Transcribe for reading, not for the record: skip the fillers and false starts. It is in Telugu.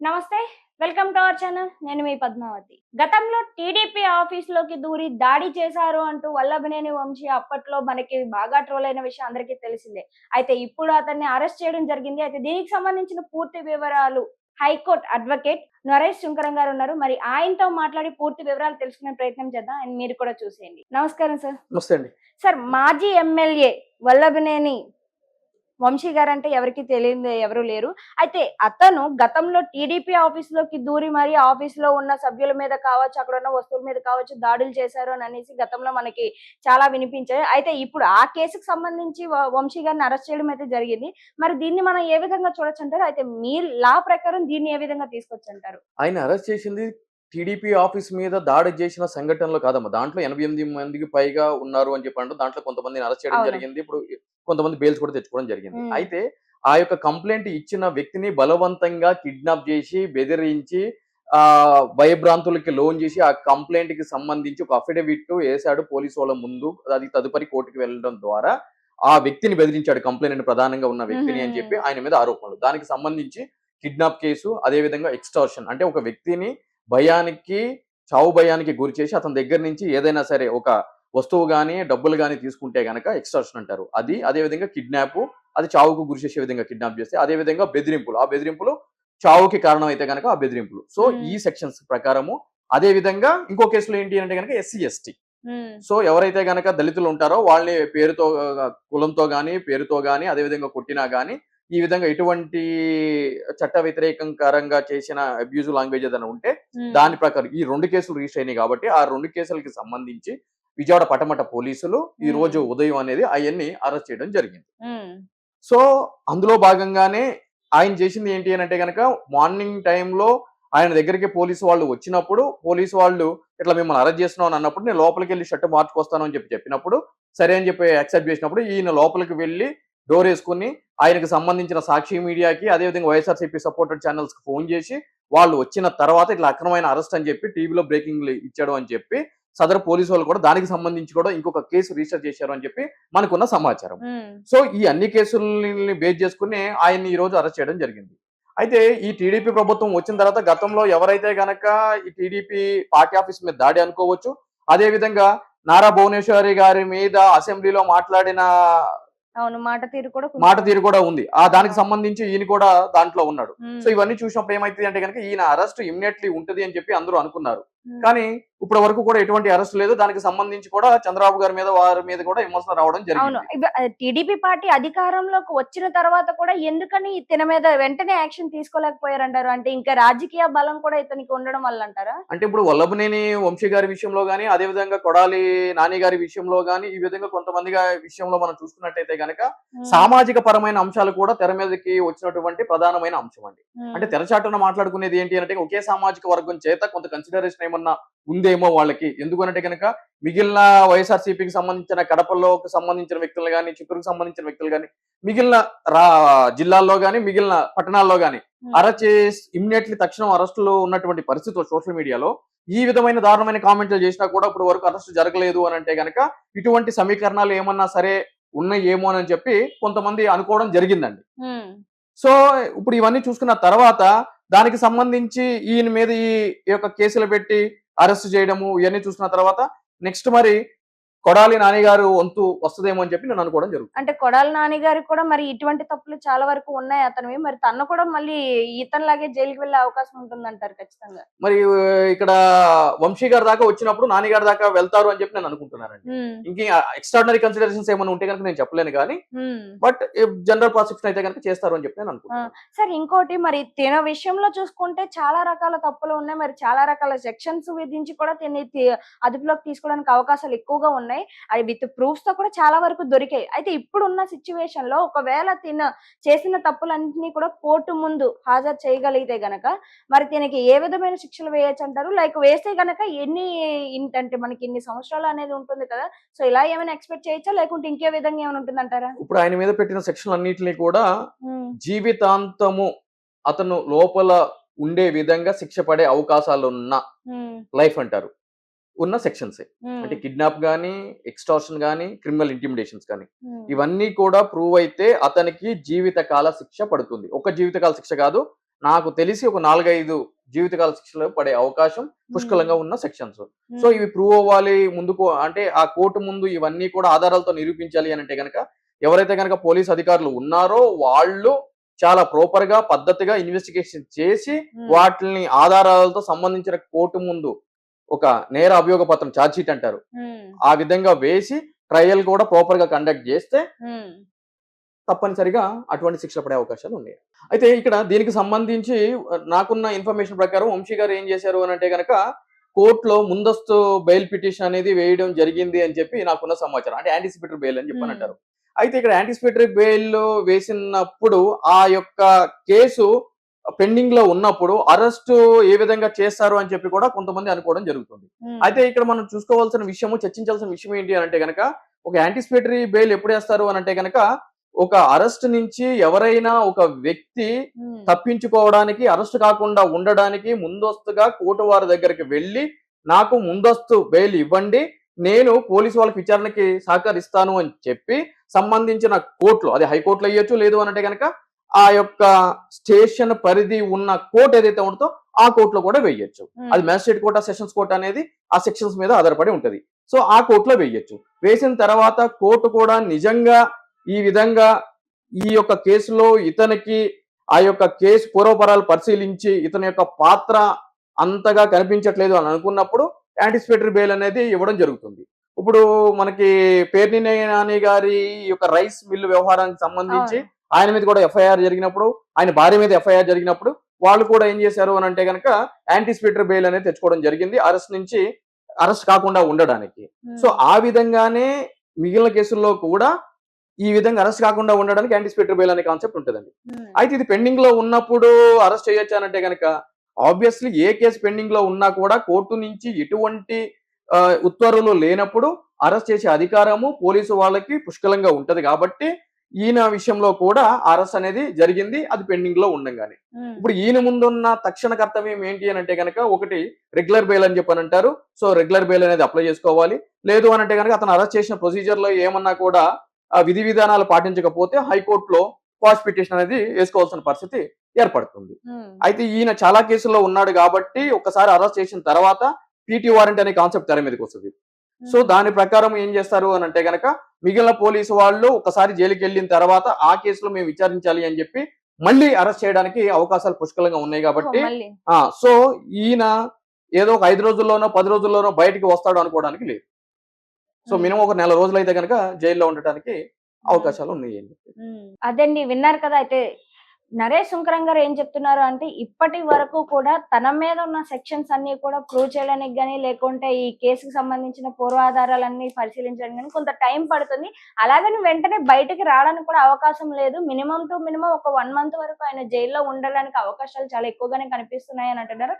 నమస్తే. Welcome to our channel. నేను మీ పద్మావతి. గతంలో టీడీపీ ఆఫీస్‌లోకి దూరి దాడి చేశారు అంటూ వల్లభనేని వంశీ అప్పట్లో మనకి బాగా ట్రోల్ అయిన విషయం అందరికీ తెలిసిందే. అయితే ఇప్పుడు అతన్ని అరెస్ట్ చేయడం జరిగింది. అయితే దీనికి సంబంధించిన పూర్తి వివరాలు హైకోర్టు అడ్వకేట్ నరేష్ శుంకరం గారు ఉన్నారు. మరి ఆయనతో మాట్లాడి పూర్తి వివరాలు తెలుసుకునే ప్రయత్నం చేద్దాం. అండ్ మీరు కూడా చూసేయండి. నమస్కారం సార్. నమస్తే అండి. సార్ మాజీ ఎమ్మెల్యే వల్లభనేని వంశీ గారంటే ఎవరికీ తెలియనిది ఎవరు లేరు. అయితే అతను గతంలో టీడీపీ ఆఫీస్‌లోకి దూరి మరి ఆఫీస్‌లో ఉన్న సభ్యుల మీద కావచ్చు, అక్కడున్న వస్తువుల మీద కావచ్చు దాడులు చేశారు అననేసి గతంలో మనకి చాలా వినిపించాయి. అయితే ఇప్పుడు ఆ కేసుకి సంబంధించి వంశీ గారిని అరెస్ట్ చేయడం అయితే జరిగింది. మరి దీన్ని మనం ఏ విధంగా చూడొచ్చంటారు? అయితే మీ లా ప్రకారం దీన్ని ఏ విధంగా తీసుకోవచ్చంటారు? ఆయన అరెస్ట్ చేసింది టీడీపీ ఆఫీస్ మీద దాడి చేసిన సంఘటనలు కాదమ్మా. దాంట్లో 88 మందికి పైగా ఉన్నారు అని చెప్పి అంటూ దాంట్లో కొంతమందిని అరెస్ట్ చేయడం అవును. జరిగింది. ఇప్పుడు కొంతమంది బెయిల్స్ కూడా తెచ్చుకోవడం జరిగింది. హ్మ్. అయితే ఆ యొక్క కంప్లెయింట్ ఇచ్చిన వ్యక్తిని బలవంతంగా కిడ్నాప్ చేసి, బెదిరించి భయభ్రాంతులకి లోన్ చేసి ఆ కంప్లెయింట్‌కి సంబంధించి ఒక అఫిడవిట్ ఏసాడు పోలీసు వాళ్ళ ముందు. అది తదుపరి కోర్టుకి వెళ్ళడం ద్వారా ఆ వ్యక్తిని బెదిరించాడు. కంప్లెయింట్ ప్రధానంగా ఉన్న వ్యక్తిని అని చెప్పి హుహు. ఆయన మీద ఆరోపణలు. దానికి సంబంధించి కిడ్నాప్ కేసు, అదే విధంగా ఎక్స్‌టార్షన్ అంటే ఒక వ్యక్తిని భయానికి, చావు భయానికి గురిచేసి అతని దగ్గర నుంచి ఏదైనా సరే ఒక వస్తువు గాని, డబ్బులు గాని తీసుకుంటే గనక ఎక్స్‌టార్షన్ అంటారు. అది అదే విధంగా కిడ్నాపు, అది చావుకు గురి చేసే విధంగా కిడ్నాప్ చేస్తే, అదే విధంగా బెదిరింపులు. ఆ బెదిరింపులు చావుకి కారణం అయితే గనక ఆ బెదిరింపులు. సో, ఈ హ్మ్. సెక్షన్స్ ప్రకారము అదే విధంగా ఇంకో కేసులో ఏంటి అంటే గనక ఎస్సీ, ఎస్టీ. హ్మ్. సో, ఎవరైతే గనక దళితులు ఉంటారో వాళ్ళని పేరుతో కులంతో గాని, పేరుతో గాని, అదే విధంగా కొట్టినా గాని, ఈ విధంగా ఎటువంటి చట్ట వ్యతిరేకంకరంగా చేసిన అబ్యూజివ్ లాంగ్వేజ్ ఏదైనా ఉంటే, హ్మ్. దాని ప్రకారం ఈ 2 కేసులు రిజిస్టర్ అయినాయి కాబట్టి, ఆ 2 కేసులకి సంబంధించి విజయవాడ పటమట పోలీసులు ఈరోజు హ్మ్. ఉదయం అనేది అయన్ని అరెస్ట్ చేయడం జరిగింది. హ్మ్. సో, అందులో భాగంగానే ఆయన చేసింది ఏంటి అనంటే గనక మార్నింగ్ టైమ్‌లో ఆయన దగ్గరికి పోలీసు వాళ్ళు వచ్చినప్పుడు, పోలీసు వాళ్ళు ఇట్లా మిమ్మల్ని అరెస్ట్ చేస్తున్నాం అని అన్నప్పుడు, నేను లోపలికెళ్ళి షర్ట్ మార్చుకొస్తాను అని చెప్పినప్పుడు, సరే అని చెప్పి యాక్సెప్ట్ చేసినప్పుడు, ఈయన లోపలికి వెళ్లి డోరేసుకొని, ఆయనకు సంబంధించిన సాక్షి మీడియాకి, అదే విధంగా వైఎస్ఆర్‌సీపీ సపోర్టెడ్ ఛానెల్స్‌కి ఫోను చేసి, వాళ్ళు వచ్చిన తర్వాత ఇట్లా అక్రమమైన అరెస్ట్ అని చెప్పి టీవీలో బ్రేకింగ్‌లు ఇచ్చాడు అని చెప్పి, సదరు పోలీసు వాళ్ళు కూడా దానికి సంబంధించి కూడా ఇంకొక కేసు రిజిస్టర్ చేశారు అని చెప్పి మనకున్న సమాచారం. హ్మ్. సో, ఈ అన్ని కేసుల్ని బేస్ చేసుకొని ఆయన్ని ఈరోజు అరెస్ట్ చేయడం జరిగింది. అయితే ఈ టీడీపీ ప్రభుత్వం వచ్చిన తర్వాత గతంలో ఎవరైతే గనక ఈ టీడీపీ పార్టీ ఆఫీస్ మీద దాడి అనుకోవచ్చు. అదే విధంగా నారా భువనేశ్వరి గారి మీద అసెంబ్లీలో మాట్లాడిన అవును. మాట తీరు కూడా మాట కొంచెం తీరు కూడా ఉంది. దానికి ఆ! సంబంధించి ఈయన కూడా దాంట్లో ఉన్నాడు. సో, హ్మ్. ఇవన్నీ చూసినప్పుడు ఏమైతది అంటే గనక ఈయన అరెస్ట్ ఇమ్మీడియేట్‌లీ ఉంటది అని చెప్పి అందరూ అనుకున్నారు. హ్మ్. కానీ ఇప్పటి వరకు కూడా ఎటువంటి అరెస్ట్ లేదు. దానికి సంబంధించి కూడా చంద్రబాబు గారి మీద, వారి మీద కూడా విమర్శలు రావడం అవును. జరిగింది. టీడీపీ పార్టీ అధికారంలోకి వచ్చిన తర్వాత కూడా ఎందుకని ఇతని మీద వెంటనే యాక్షన్ తీసుకోలేకపోయారంటారు? అంటే ఇంకా రాజకీయ బలం కూడా ఇతనికి ఉండడం వల్లంటారా? అంటే ఇప్పుడు వల్లభనేని వంశీ గారి విషయంలో గాని, అదే విధంగా కొడాలి నాని గారి విషయంలో గాని, ఈ విధంగా విషయంలో మనం చూసుకున్నట్టయితే గనక, హ్మ్. సామాజిక పరమైన అంశాలు కూడా తెర మీదకి వచ్చినటువంటి ప్రధానమైన అంశం అండి. అంటే హ్మ్. తెరచాటున మాట్లాడుకునేది ఏంటి అనంటే, ఒకే సామాజిక వర్గం చేత కొంత కన్సిడరేషన్ ఏమన్నా ఉందేమో వాళ్ళకి. ఎందుకనంటే గనక, మిగిలిన వైఎస్ఆర్‌సీపీకి సంబంధించిన కడపలోకి సంబంధించిన వ్యక్తులు గాని, చిత్తూరుకి సంబంధించిన వ్యక్తులు గాని, మిగిలిన రా జిల్లాల్లో గాని, మిగిలిన పట్టణాల్లో గాని హ్మ్. అరెస్ట్ చేసి ఇమ్మీడియేట్‌లీ తక్షణం అరెస్ట్‌లో ఉన్నటువంటి పరిస్థితులు సోషల్ మీడియాలో ఈ విధమైన దారుణమైన కామెంట్‌లు చేసినా కూడా ఇప్పటి వరకు అరెస్ట్ జరగలేదు అనంటే గనక, ఇటువంటి సమీకరణాలు ఏమన్నా సరే ఉన్నాయేమో అని చెప్పి కొంతమంది అనుకోవడం జరిగిందండి. హ్మ్. సో, ఇప్పుడు ఇవన్నీ చూసుకున్న తర్వాత దానికి సంబంధించి ఈయన మీద ఈ యొక్క కేసులు పెట్టి అరెస్ట్ చేయడము ఇయన్నీ చూసుకున్న తర్వాత నెక్స్ట్ మరి కొడాలి నాని గారు వంతు వస్తదేమో అని చెప్పి నేను అనుకోవడం జరుగుతుంది. అంటే కొడాలి నాని గారికి కూడా మరి ఇటువంటి తప్పులు చాలా వరకు ఉన్నాయి అతనివి. మరి తను కూడా మళ్ళీ ఇతనిలాగే జైలుకి వెళ్ళే అవకాశం ఉంటుందంటారు ఖచ్చితంగా. మరి ఇక్కడ వంశీ గారి దాకా వచ్చినప్పుడు నాని గారి దాకా వెళ్తారు అని చెప్పి నేను అనుకుంటున్నానండి. హ్మ్. ఇంక ఎక్స్ట్రార్డినరీ కన్సిడరేషన్స్ ఏమైనా ఉంటే గనుక నేను చెప్పలేను గానీ, హ్మ్. బట్ జనరల్ పర్సెప్షన్ అయితే గనుక చేస్తారు అని చెప్పి నేను ఆ! అనుకుంటున్నాను. సార్ ఇంకోటి మరి తిన విషయంలో చూసుకుంటే చాలా రకాల తప్పులు ఉన్నాయి. మరి చాలా రకాల సెక్షన్స్ విధించి కూడా అదుపులోకి తీసుకోవడానికి అవకాశాలు ఎక్కువగా ఉన్నాయి. అవి విత్ ప్రూఫ్స్‌తో కూడా చాలా వరకు దొరికాయి. అయితే ఇప్పుడున్న సిట్యుయేషన్‌లో ఒకవేళ చేసిన తప్పులన్నిటిని కూడా కోర్టు ముందు హాజరు చేయగలిగితే గనక మరి తినకి ఏ విధమైన శిక్షలు వేయొచ్చంటారు? లైక్ వేస్తే గనక అంటే మనకి ఇన్ని సంవత్సరాలు అనేది ఉంటుంది కదా! సో, ఇలా ఏమైనా ఎక్స్‌పెక్ట్ చేయొచ్చా? లేకుంటే ఇంకే విధంగా ఏమైనా ఉంటుందంటారా? ఇప్పుడు ఆయన మీద పెట్టిన సెక్షన్‌లన్నిటిని కూడా హ్మ్. జీవితాంతము అతను లోపల ఉండే విధంగా శిక్ష పడే అవకాశాలున్న హ్మ్. లైఫ్ అంటారు. ఉన్న సెక్షన్సే. హ్మ్. అంటే కిడ్నాప్ గాని, ఎక్స్‌టార్షన్ గాని, క్రిమినల్ ఇంటిమిడేషన్స్ గాని. హ్మ్. ఇవన్నీ కూడా ప్రూవ్ అయితే అతనికి జీవితకాల శిక్ష పడుతుంది. ఒక జీవితకాల శిక్ష కాదు. నాకు తెలిసి ఒక 4-5 జీవితకాల శిక్షలు పడే అవకాశం పుష్కలంగా ఉన్న సెక్షన్స్. సో ఇవి ప్రూవ్ అవ్వాలి ముందుకు అంటే ఆ కోర్టు ముందు ఇవన్నీ కూడా ఆధారాలతో నిరూపించాలి అని అంటే గనక ఎవరైతే గనక పోలీస్ అధికారులు ఉన్నారో వాళ్ళు చాలా ప్రాపర్ గా పద్ధతిగా ఇన్వెస్టిగేషన్ చేసి వాటిని ఆధారాలతో సంబంధించిన కోర్టు ముందు ఒక నేర అభియోగ పత్రం ఛార్జ్ షీట్ అంటారు. ఆ విధంగా వేసి ట్రయల్ కూడా ప్రాపర్ గా కండక్ట్ చేస్తే తప్పనిసరిగా అటువంటి శిక్ష పడే అవకాశాలు ఉన్నాయి. అయితే ఇక్కడ దీనికి సంబంధించి నాకున్న ఇన్ఫర్మేషన్ ప్రకారం వంశీ గారు ఏం చేశారు అని అంటే గనక కోర్టులో ముందస్తు బెయిల్ పిటిషన్ అనేది వేయడం జరిగింది అని చెప్పి నాకున్న సమాచారం. అంటే యాంటిసిపేటరీ బెయిల్ అని చెప్పని అంటారు. అయితే ఇక్కడ యాంటిసిపేటరీ బెయిల్ వేసినప్పుడు ఆ యొక్క కేసు పెండింగ్ లో ఉన్నప్పుడు అరెస్ట్ ఏ విధంగా చేస్తారు అని చెప్పి కూడా కొంతమంది అనుకోవడం జరుగుతుంది. అయితే ఇక్కడ మనం చూసుకోవాల్సిన విషయము చర్చించాల్సిన విషయం ఏంటి అని అంటే గనక ఒక యాంటిసిపేటరీ బెయిల్ ఎప్పుడు వేస్తారు అని అంటే గనక ఒక అరెస్ట్ నుంచి ఎవరైనా ఒక వ్యక్తి తప్పించుకోవడానికి అరెస్ట్ కాకుండా ఉండడానికి ముందస్తుగా కోర్టు వారి దగ్గరికి వెళ్ళి నాకు ముందస్తు బెయిల్ ఇవ్వండి, నేను పోలీసు వాళ్ళకి విచారణకి సహకరిస్తాను అని చెప్పి సంబంధించిన కోర్టులో అది హైకోర్టులో అయ్యొచ్చు, లేదు అని అంటే కనుక ఆ యొక్క స్టేషన్ పరిధి ఉన్న కోర్టు ఏదైతే ఉంటుందో ఆ కోర్టులో కూడా వేయొచ్చు. అది మ్యాజిస్ట్రేట్ కోర్ట్ సెషన్స్ కోర్ట్ అనేది ఆ సెక్షన్స్ మీద ఆధారపడి ఉంటది. సో ఆ కోర్టులో వేయొచ్చు. వేసిన తర్వాత కోర్టు కూడా నిజంగా ఈ విధంగా ఈ యొక్క కేసులో ఇతనికి ఆ యొక్క కేసు పూర్వపరాలు పరిశీలించి ఇతని యొక్క పాత్ర అంతగా కనిపించట్లేదు అని అనుకున్నప్పుడు యాంటిసిపేటరీ బెయిల్ అనేది ఇవ్వడం జరుగుతుంది. ఇప్పుడు మనకి పేర్నిని నాని గారి యొక్క రైస్ మిల్లు వ్యవహారానికి సంబంధించి ఆయన మీద కూడా ఎఫ్ఐఆర్ జరిగినప్పుడు, ఆయన భార్య మీద ఎఫ్ఐఆర్ జరిగినప్పుడు వాళ్ళు కూడా ఏం చేశారు అని అంటే కనుక యాంటిసిపేటరీ బెయిల్ అనేది తెచ్చుకోవడం జరిగింది అరెస్ట్ కాకుండా ఉండడానికి. సో ఆ విధంగానే మిగిలిన కేసుల్లో కూడా ఈ విధంగా అరెస్ట్ కాకుండా ఉండడానికి యాంటిసిపేటరీ బెయిల్ అనే కాన్సెప్ట్ ఉంటుందండి. అయితే ఇది పెండింగ్ లో ఉన్నప్పుడు అరెస్ట్ చేయొచ్చు అంటే కనుక ఆబ్వియస్లీ ఏ కేసు పెండింగ్ లో ఉన్నా కూడా కోర్టు నుంచి ఎటువంటి ఉత్తర్వులు లేనప్పుడు అరెస్ట్ చేసే అధికారము పోలీసు వాళ్ళకి పుష్కలంగా ఉంటది కాబట్టి ఈయన విషయంలో కూడా అరెస్ట్ అనేది జరిగింది, అది పెండింగ్ లో ఉండగానే. ఇప్పుడు ఈయన ముందున్న తక్షణ కర్తవ్యం ఏంటి అని అంటే కనుక ఒకటి రెగ్యులర్ బెయిల్ అని చెప్పని అంటారు. సో రెగ్యులర్ బెయిల్ అనేది అప్లై చేసుకోవాలి. లేదు అని అంటే కనుక అతను అరెస్ట్ చేసిన ప్రొసీజర్ లో ఏమన్నా కూడా విధి విధానాలు పాటించకపోతే హైకోర్టులో క్వాష్ పిటిషన్ అనేది వేసుకోవాల్సిన పరిస్థితి ఏర్పడుతుంది. అయితే ఈయన చాలా కేసుల్లో ఉన్నాడు కాబట్టి ఒకసారి అరెస్ట్ చేసిన తర్వాత పీటీ వారెంట్ అనే కాన్సెప్ట్ తెర మీదకి వస్తుంది. సో దాని ప్రకారం ఏం చేస్తారు అని అంటే గనక మిగిలిన పోలీసు వాళ్ళు ఒకసారి జైలుకి వెళ్ళిన తర్వాత ఆ కేసులో మేము విచారించాలి అని చెప్పి మళ్ళీ అరెస్ట్ చేయడానికి అవకాశాలు పుష్కలంగా ఉన్నాయి కాబట్టి సో ఈయన ఏదో ఒక 5 రోజుల్లోనో 10 రోజుల్లోనో బయటికి వస్తాడు అనుకోవడానికి లేదు. సో మినిమం ఒక నెల రోజులు అయితే కనుక జైల్లో ఉండటానికి అవకాశాలు ఉన్నాయి. అదండి, విన్నారు కదా. అయితే నరేష్ సుంకరం గారు ఏం చెప్తున్నారు అంటే ఇప్పటి వరకు కూడా తన మీద ఉన్న సెక్షన్స్ అన్ని కూడా ప్రూవ్ చేయడానికి కానీ లేకుంటే ఈ కేసుకు సంబంధించిన పూర్వాధారాలన్నీ పరిశీలించడానికి కానీ కొంత టైం పడుతుంది. అలాగని వెంటనే బయటకి రావడానికి కూడా అవకాశం లేదు. మినిమం టు మినిమం ఒక 1 month వరకు ఆయన జైల్లో ఉండడానికి అవకాశాలు చాలా ఎక్కువగానే కనిపిస్తున్నాయి అని అంటున్నారు.